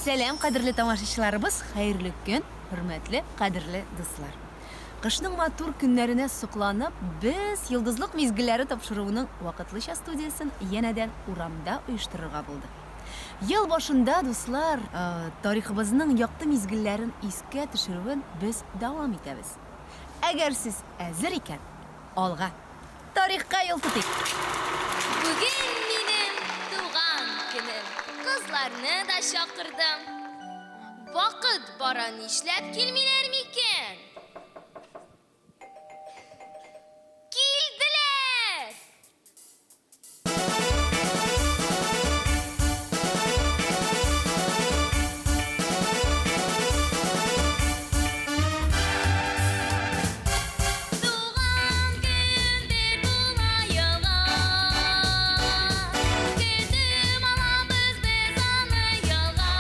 Сәлем, қадірлі тамашашыларыбыз, хайырлы күн, hürmetli, қадірлі дуслар. Қышның матур күннәренә сокланып, без йылдызлык мизгелләре тапшыруының вакытлыча студиясын янәдән урамда оештырырга булды. Ел башында, дуслар, тарихыбызның якты мизгелләрен искә төшерүен без дәвам итәбез. Әгәр сез әзер икән, алга, тарихка юл тотыйк. Бүген минем туган көнем. Кызларны да чакырдым. Вакыт бара, нишләп килмиләр микән? Килделәр! Туган көндә булайыга. Көтүм алабыз без аны ялга.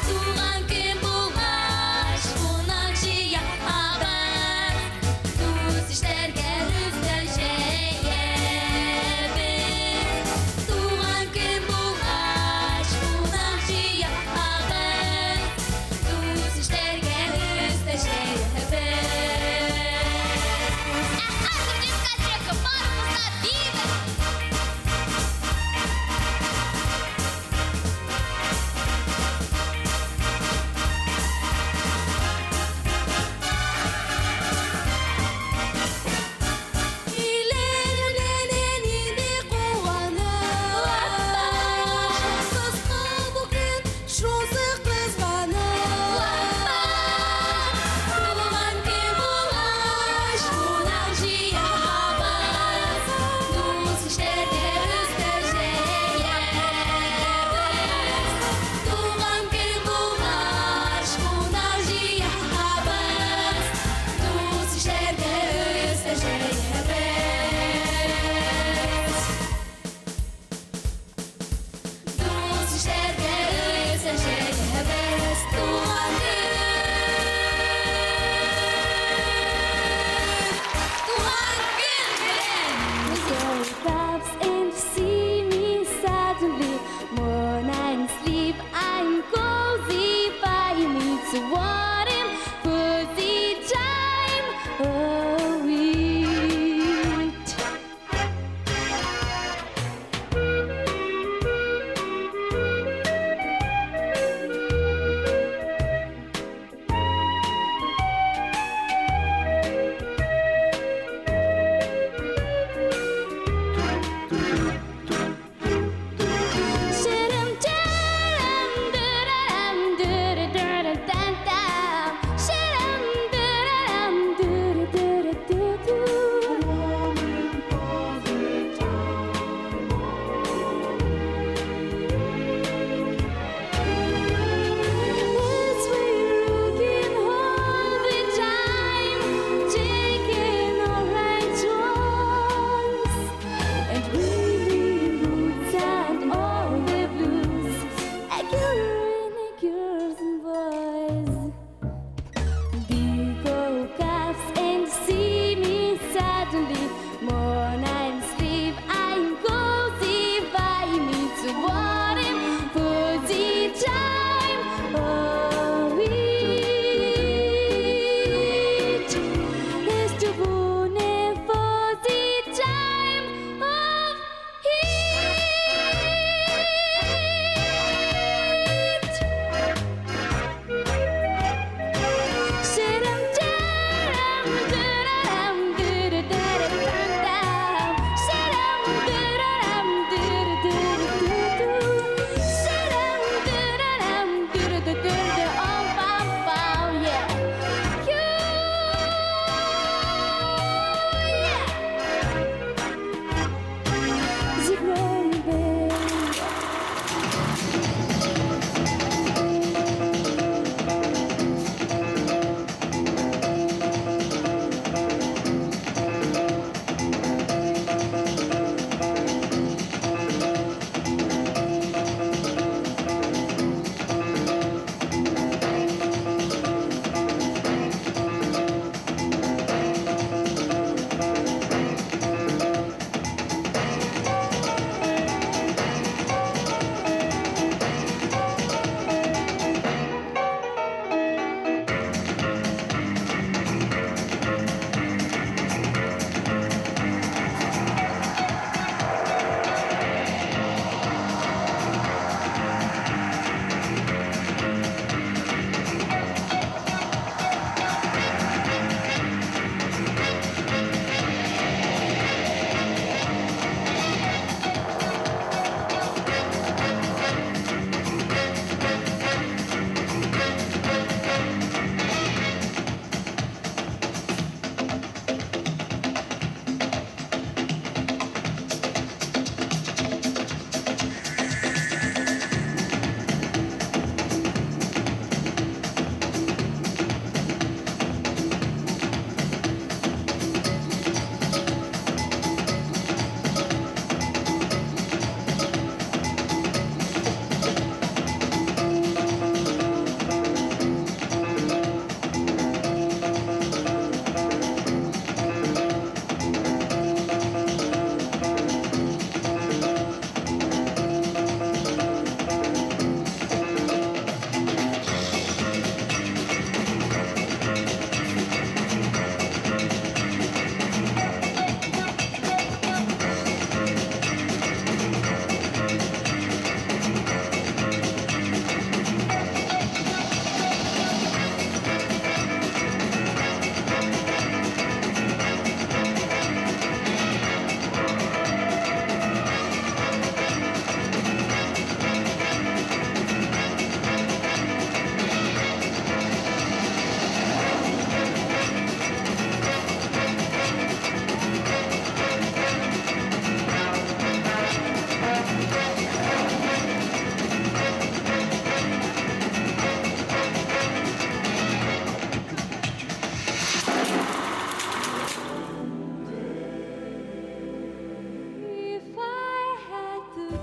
Туган көн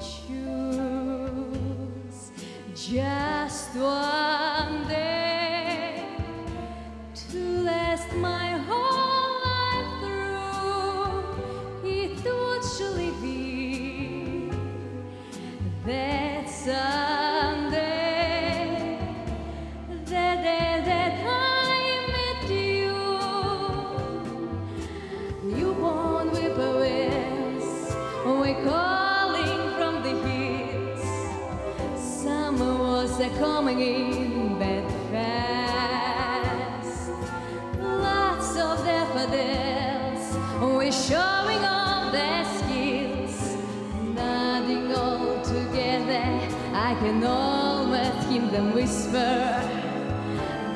choose just one day to last my whole life through, it would surely be that Sunday, the day that I met you. You won't whippoorwills, we're calling from the hills. Summer was coming in that fast. Lots of daffodils, we're showing off their skills. Nodding all together, I can almost hear them whisper,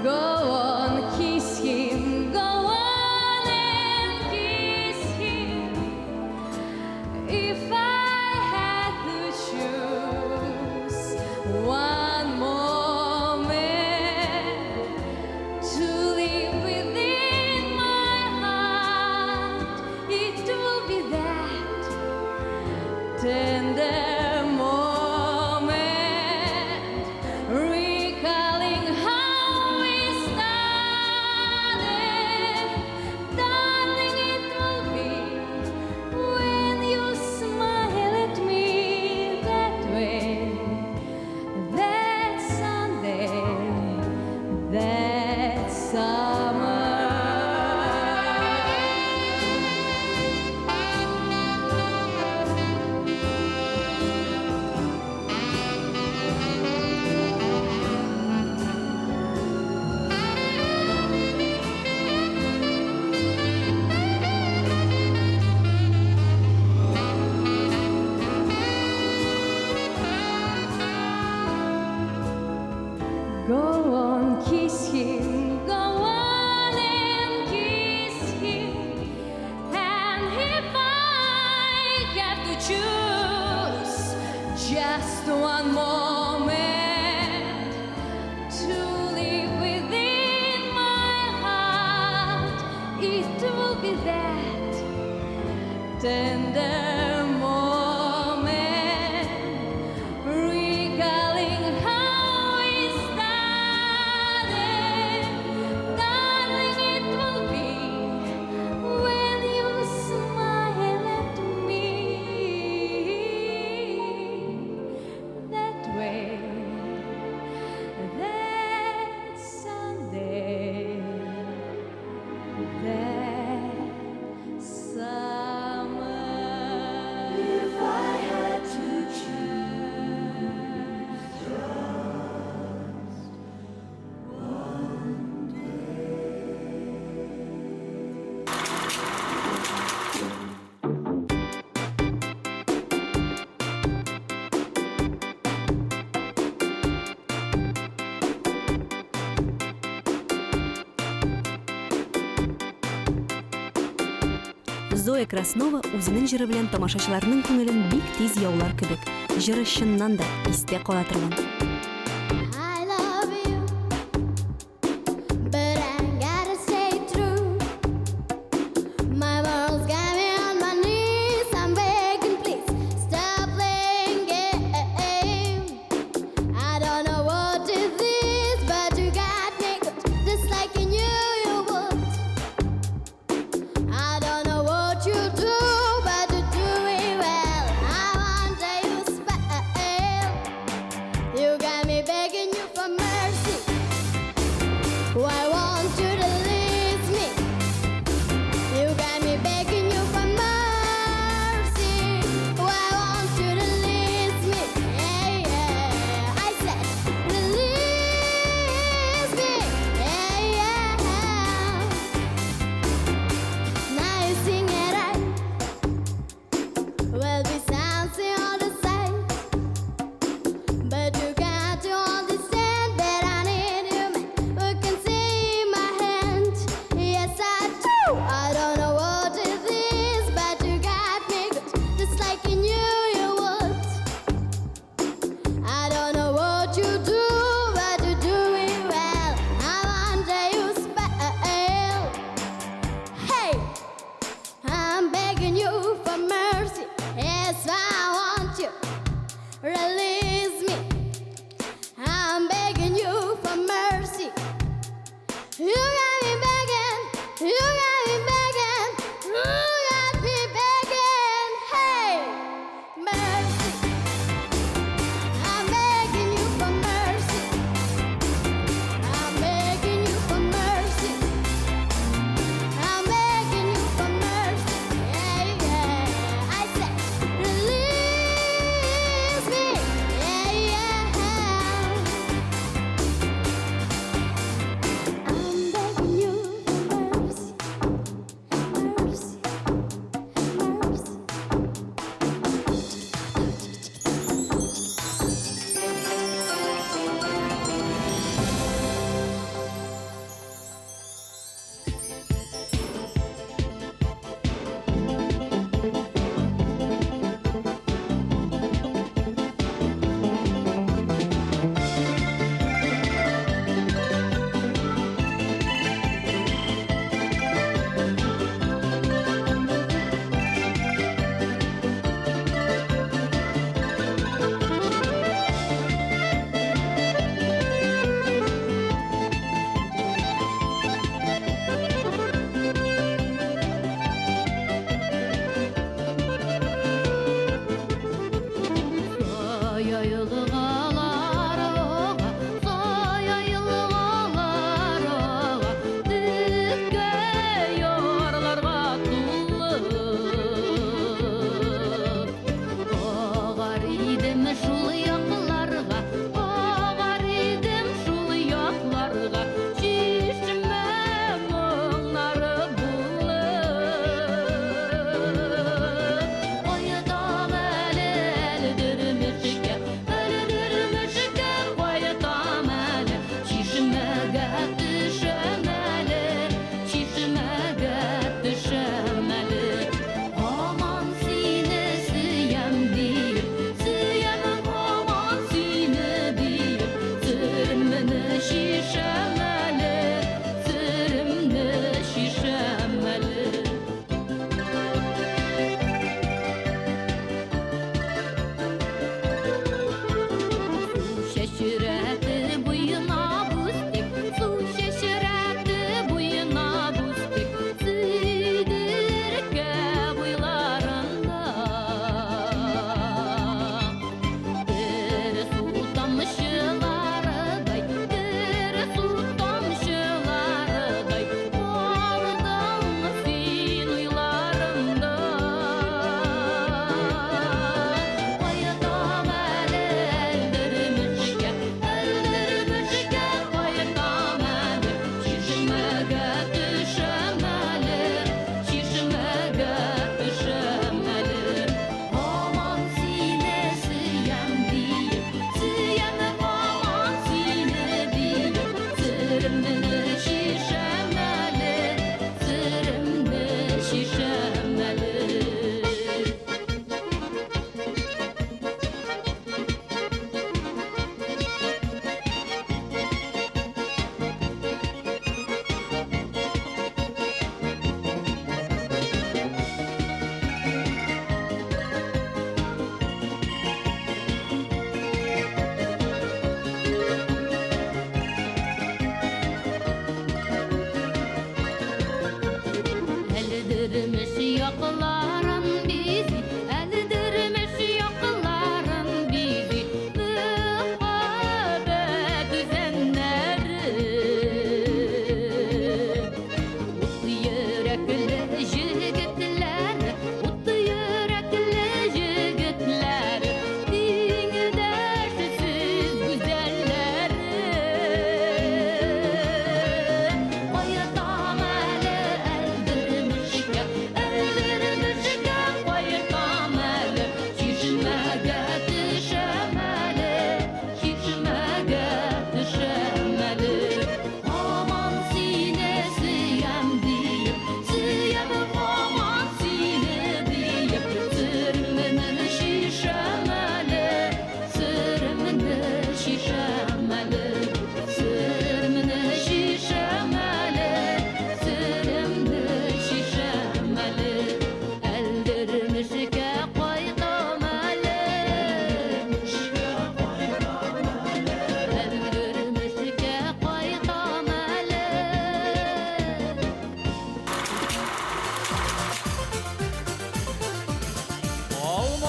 go on, kiss him, go on and kiss him. If I had to choose one moment to live within my heart, it will be that tender moment, recalling how we started. Darling, it will be when you smile at me that way, that Sunday, that summer. Go on, kiss him, go on and kiss him. And if I have to choose just one moment to live within my heart, it will be that tender moment, recalling how we started. Darling, it will be when you smile at me that way, that Sunday, that summer. If I had to choose Зоя Краснова үзенең җыры белән тамашачыларның күңелен бик тиз яулар кебек. Җыры чыннан да истә кала торган. I love you, but I gotta stay true. My world's got me on my knees. I'm begging, please stop playing games. I don't know what is this, but you got me good, just like you knew you would. I don't know what you do, but you do it well. I wonder you spell. You release me. I'm begging you for mercy. You got me begging, you got me begging, you got me begging. Hey, mercy. I'm begging you for mercy. I'm begging you for mercy. I'm begging you for mercy. Yeah, yeah. I said, release me.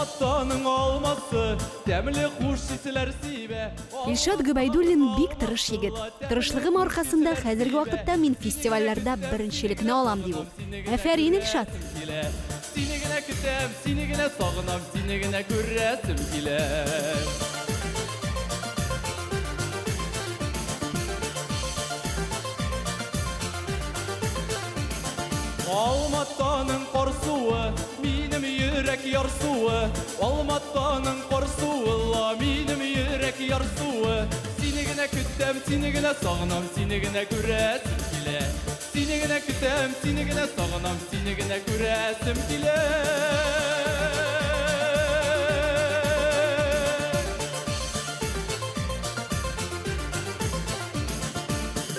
Алматаның алмасы, тәмле хуш исләр сибә. Илшат Губайдуллин бик тырыш егет. Тырышлыгым аркасында хәзерге вакытта мин фестивальләрдә беренчелекне алам ди ул. Афәрин Илшат. Сине генә көтәм, сине генә сагынам, сине генә күрәсем килә. Алматаның карсуы, минем йөрәк ярсуы. Алматаның карсуы, минем йөрәк ярсуы. Сине генә көтәм, сине генә сагынам, сине генә күрәсем килә. Сине генә көтәм, сине генә сагынам, сине генә күрәсем килә.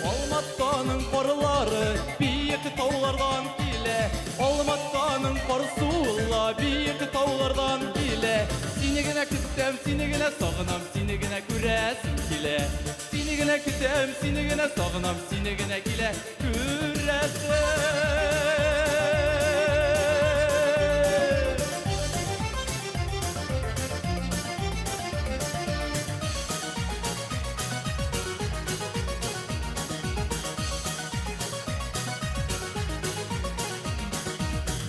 Алматаның карлары биек таулардан килә. Алматаның карсуы биек таулардан килә. Сине генә көтәм, сине генә сагынам, сине генә күрәсем килә. Сине генә көтәм, сине генә сагынам, сине генә килә күрәсем.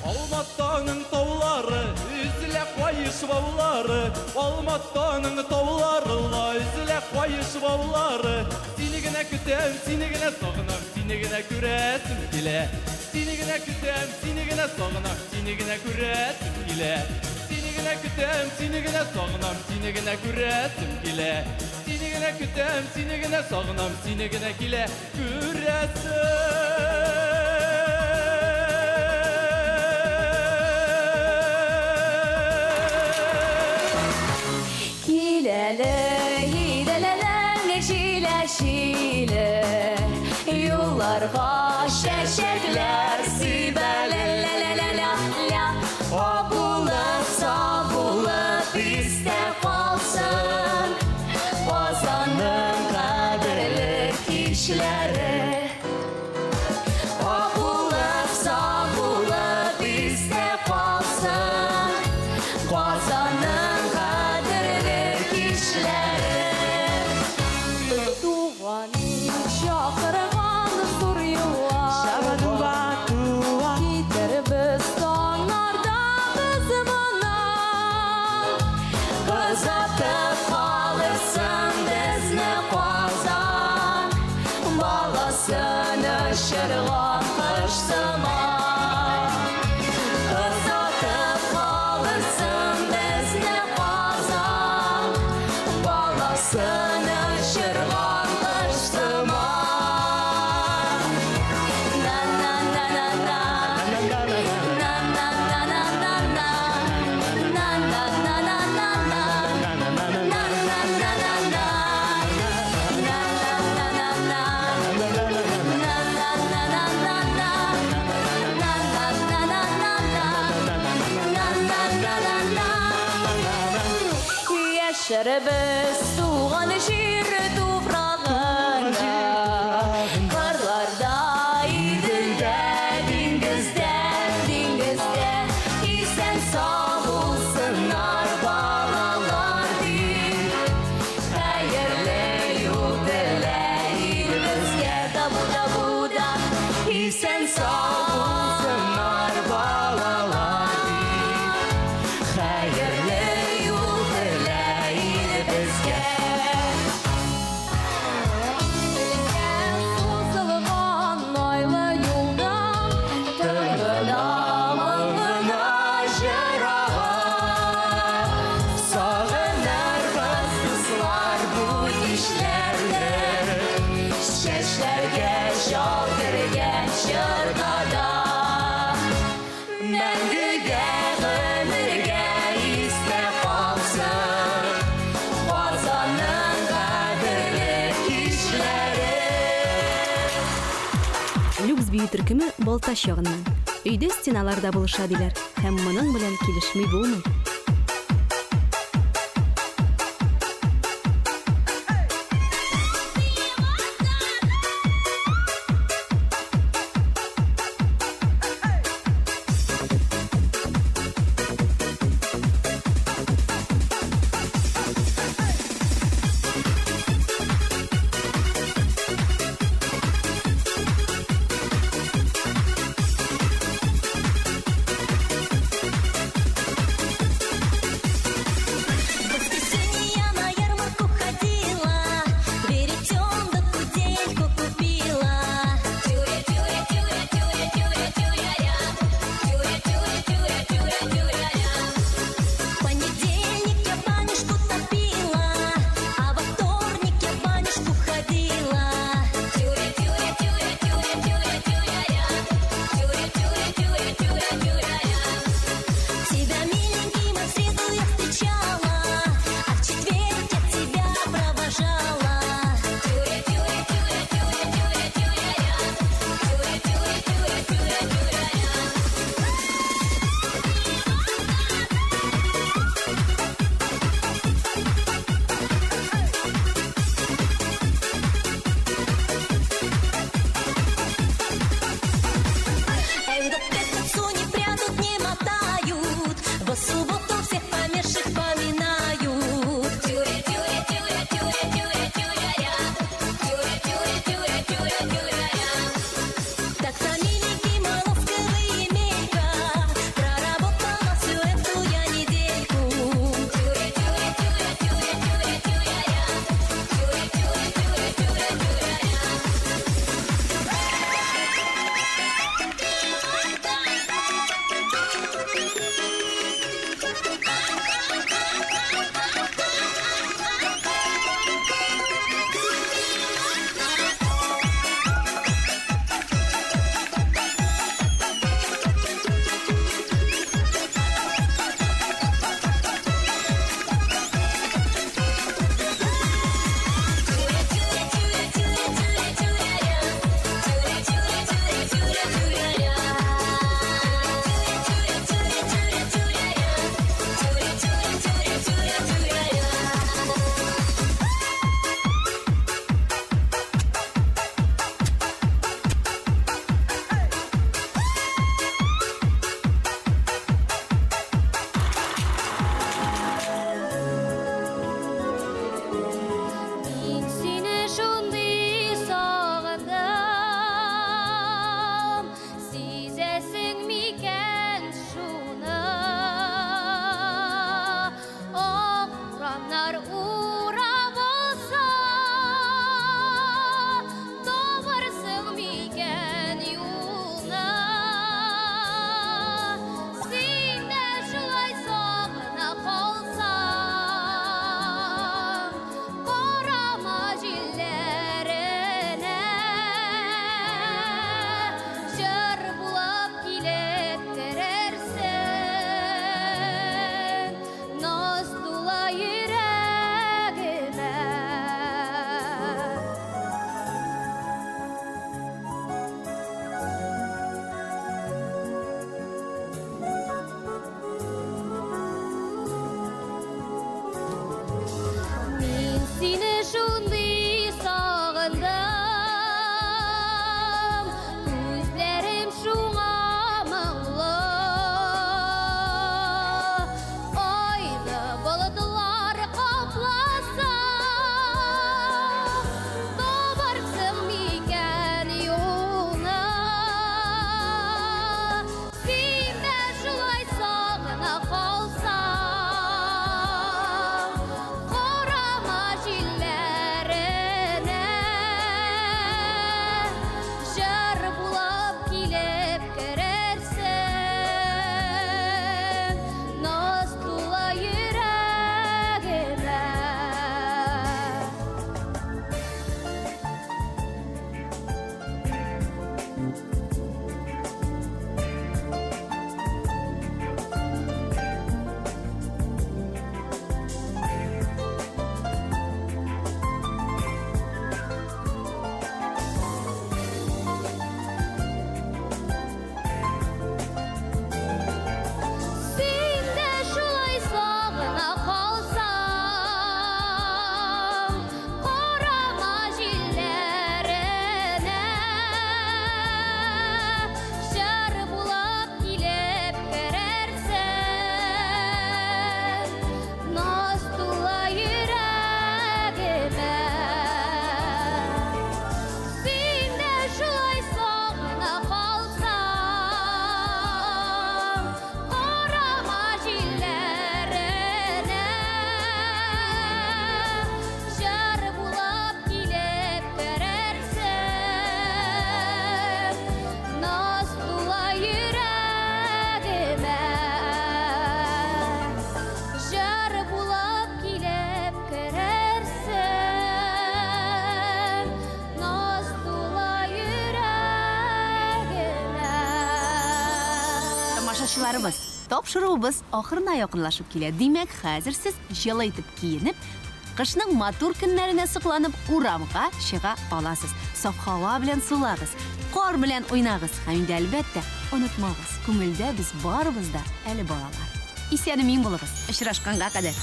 Алматаның таулары, үзлә кайыш баулары. Алматаның таулары, үзлә кайыш баулары. Сине генә көтәм, сине генә сагынам, сине генә күрәсем килә. Сине генә көтәм, сине генә сагынам, сине генә күрәсем килә. Сине генә көтәм, сине генә сагынам, сине генә күрәсем килә. Сине генә көтәм, сине генә сагынам, сине генә килә күрәсем. Şile yollarga şeşekler sibelelelelelelele Abulup sabulup iste kalsın Ozanın kadirli kişileri Abulup sabulup iste kalsın Ozanın kadirli kişileri Şakırgan sur yollar Gider biz sonlarda kızımından Kızatıp kalırsın bizni Qazan Balasını şırgan kışsıman Kızatıp kalırsın bizni Qazan Balasını şırgan Yaşarız tuğan şir tuprağında Karlarda, idilde, dingizde, dingizde İsen sağ olsunlar balalar değil Hayırlı yol dileyin bizge da İsen sağ olsunlar balalar değil Hayırlı yol dileyin bizge Suzulgan aylı yoldan Tırnağımına jırağa Sağınar kızlar bu işlerde Şeşlerge şaltırgen şırnada Məngüge ömürge iste kalsın Qazanın kadirli kişileri Люкс бию төркеме Балташ ягыннан. Өйдә стеналарда булыша диләр, һәм моның белән килешми булмый. балаларыбыз, тапшыруыбыз ахырына якынлашып килә. Димәк, хәзер сез җылы итеп киенеп, кышның матур көннәренә сокланып, урамга чыга аласыз. Саф һава белән сулагыз, кар белән уйнагыз һәм инде әлбәттә, онытмагыз, күңелдә без барыбыз да әле балалар. Исән-имин булыгыз. Очрашканга кадәр.